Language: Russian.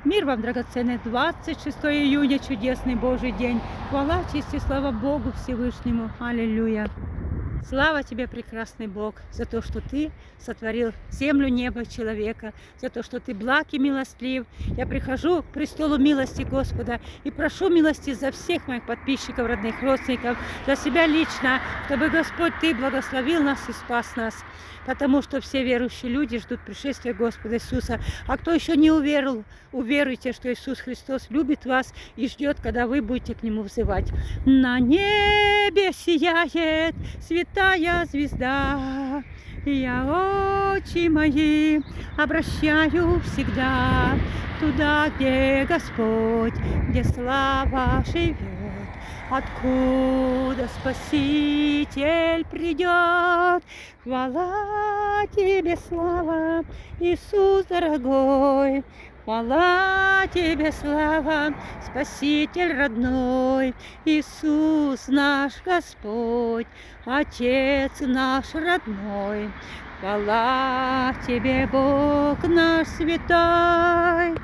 Мир вам, драгоценный, 26 июня, чудесный Божий день. Хвала, честь и слава Богу Всевышнему. Аллилуйя. Слава тебе, прекрасный Бог, за то, что ты сотворил землю, небо, человека, за то, что ты благ и милостлив. Я прихожу к престолу милости Господа и прошу милости за всех моих подписчиков, родных, родственников, за себя лично, чтобы Господь, ты благословил нас и спас нас. Потому что все верующие люди ждут пришествия Господа Иисуса. А кто еще не уверовал, уверуйте, что Иисус Христос любит вас и ждет, когда вы будете к Нему взывать. На небе сияет святая звезда, я очи мои обращаю всегда туда, где Господь, где слава живет. Откуда Спаситель придет? Хвала тебе, слава, Иисус дорогой. Хвала тебе, слава, Спаситель родной, Иисус наш Господь, Отец наш родной. Хвала тебе, Бог наш святой.